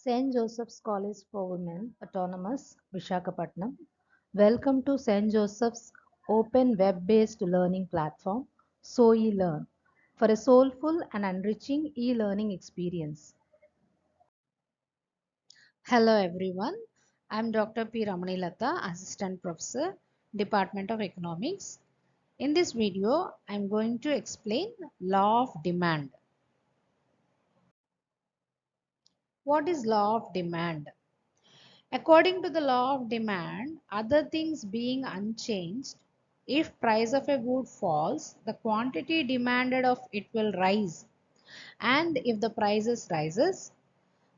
St. Joseph's College for Women, Autonomous, Vishakhapatnam. Welcome to St. Joseph's open web-based learning platform, SoElearn, for a soulful and enriching e-learning experience. Hello everyone, I am Dr. P. Ramanilata, Assistant Professor, Department of Economics. In this video, I am going to explain Law of Demand. What is Law of Demand? According to the Law of Demand, other things being unchanged, if price of a good falls, the quantity demanded of it will rise. And if the prices rises,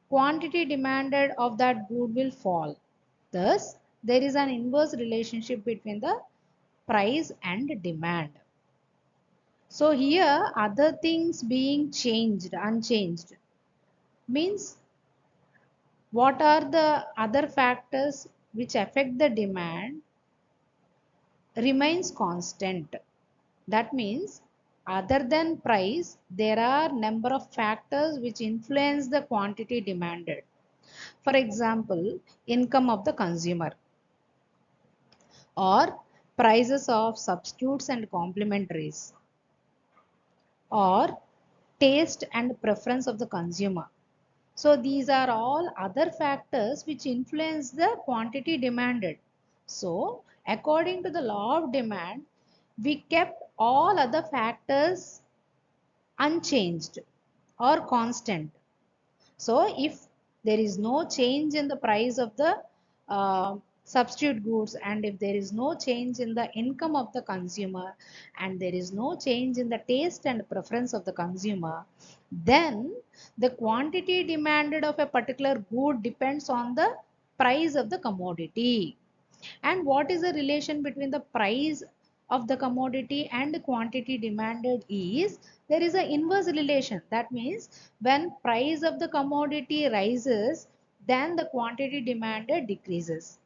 quantity demanded of that good will fall. Thus, there is an inverse relationship between the price and demand. So here, other things being unchanged, means what are the other factors which affect the demand remains constant. That means other than price, there are number of factors which influence the quantity demanded. For example, income of the consumer, or prices of substitutes and complementaries, or taste and preference of the consumer. So these are all other factors which influence the quantity demanded. So according to the law of demand, we kept all other factors unchanged or constant. So if there is no change in the price of the substitute goods, and if there is no change in the income of the consumer, and there is no change in the taste and preference of the consumer, then the quantity demanded of a particular good depends on the price of the commodity. And what is the relation between the price of the commodity and quantity demanded is there is an inverse relation. That means when price of the commodity rises, then the quantity demanded decreases.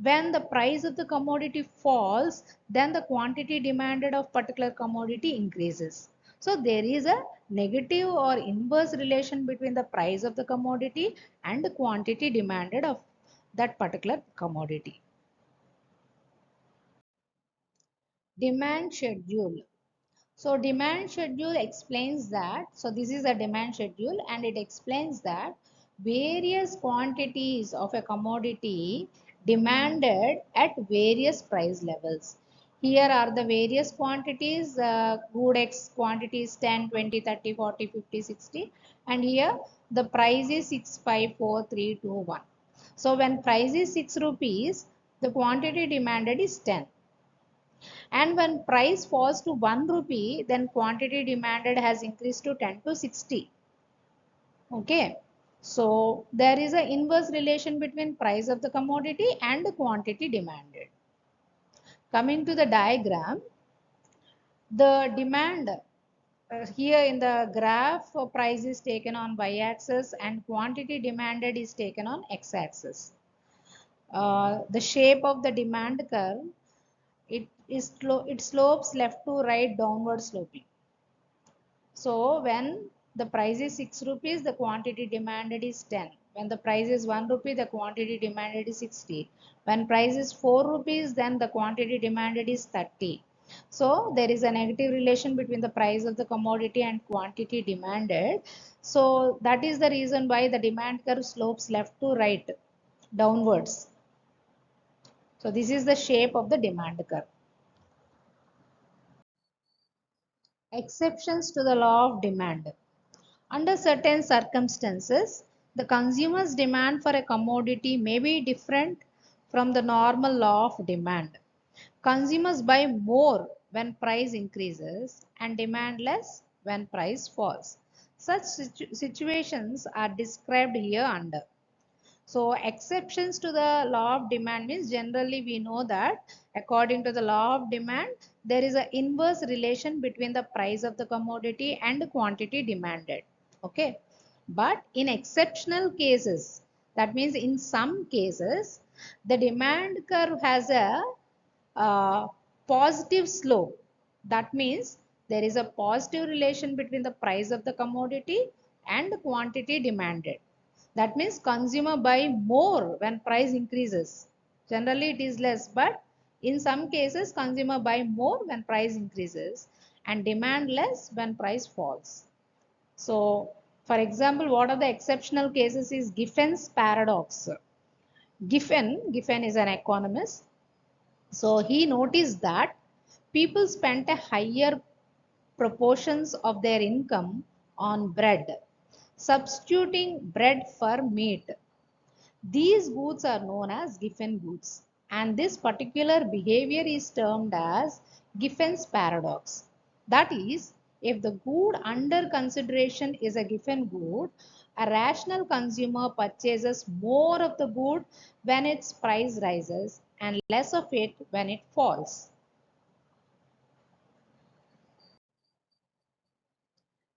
When the price of the commodity falls, then the quantity demanded of particular commodity increases. So there is a negative or inverse relation between the price of the commodity and the quantity demanded of that particular commodity. Demand schedule. So demand schedule explains that, so this is a demand schedule, and it explains that various quantities of a commodity demanded at various price levels. Here are the various quantities, good X quantities 10, 20, 30, 40, 50, 60, and here the price is 6, 5, 4, 3, 2, 1. So when price is 6 rupees, the quantity demanded is 10. And when price falls to 1 rupee, then quantity demanded has increased to 10 to 60. Okay. So there is an inverse relation between price of the commodity and the quantity demanded. Coming to the diagram, the demand here in the graph, price is taken on y-axis and quantity demanded is taken on x-axis. The shape of the demand curve, it slopes left to right, downward sloping. So when the price is 6 rupees, the quantity demanded is 10. When the price is 1 rupee, the quantity demanded is 60. When price is 4 rupees, then the quantity demanded is 30. So there is a negative relation between the price of the commodity and quantity demanded. So that is the reason why the demand curve slopes left to right, downwards. So this is the shape of the demand curve. Exceptions to the law of demand. Under certain circumstances, the consumer's demand for a commodity may be different from the normal law of demand. Consumers buy more when price increases and demand less when price falls. Such situations are described here under. So exceptions to the law of demand means generally we know that according to the law of demand, there is an inverse relation between the price of the commodity and the quantity demanded. Okay. But in exceptional cases, that means in some cases, the demand curve has a positive slope. That means there is a positive relation between the price of the commodity and the quantity demanded. That means consumer buy more when price increases. Generally it is less, but in some cases consumer buy more when price increases and demand less when price falls. So for example, what are the exceptional cases is Giffen's paradox. Giffen is an economist. So he noticed that people spent a higher proportions of their income on bread, substituting bread for meat. These goods are known as Giffen goods, and this particular behavior is termed as Giffen's paradox. That is, if the good under consideration is a Giffen good, a rational consumer purchases more of the good when its price rises and less of it when it falls.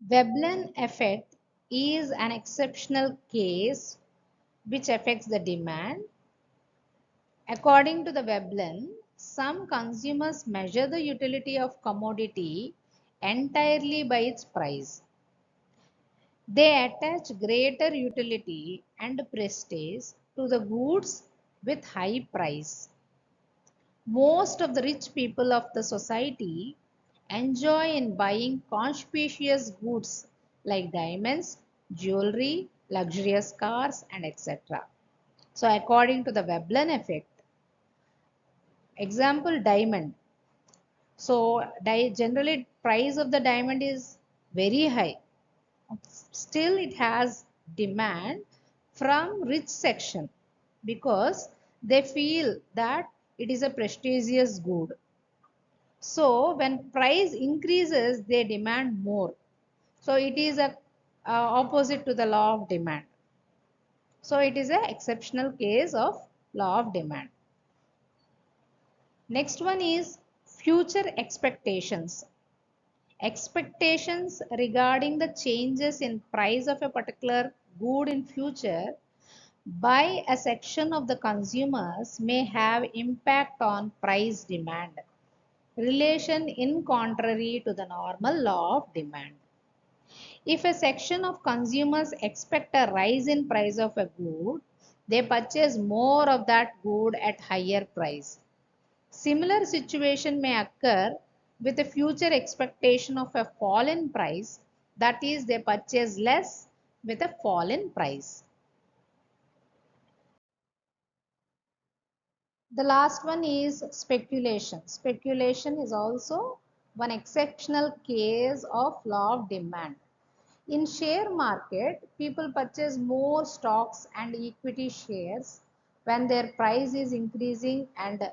Veblen effect is an exceptional case which affects the demand. According to the Veblen, some consumers measure the utility of commodity entirely by its price. They attach greater utility and prestige to the goods with high price. Most of the rich people of the society enjoy in buying conspicuous goods like diamonds, jewelry, luxurious cars, and etc. So according to the Veblen effect, example diamond. So generally price of the diamond is very high. Still it has demand from rich section because they feel that it is a prestigious good. So when price increases, they demand more. So it is a opposite to the law of demand. So it is an exceptional case of law of demand. Next one is future expectations. Expectations regarding the changes in price of a particular good in future by a section of the consumers may have impact on price demand relation in contrary to the normal law of demand. If a section of consumers expect a rise in price of a good, they purchase more of that good at higher price. Similar situation may occur with a future expectation of a fall in price, that is, they purchase less with a fall in price. The last one is speculation. Speculation is also one exceptional case of law of demand. In share market, people purchase more stocks and equity shares when their price is increasing and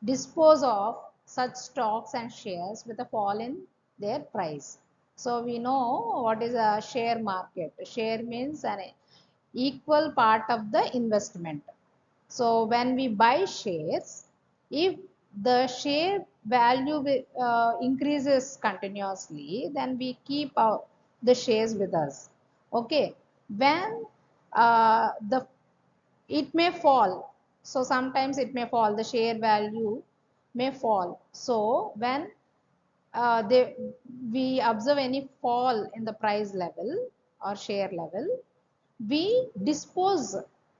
dispose of such stocks and shares with a fall in their price. So we know what is a share market. Share means an equal part of the investment. So when we buy shares, if the share value increases continuously, then we keep the shares with us. Okay. When the it may fall, so sometimes it may fall. The share value may fall. So when we observe any fall in the price level or share level, we dispose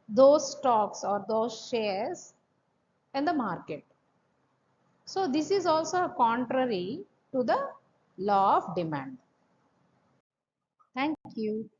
those stocks or those shares in the market. So this is also contrary to the law of demand. Thank you.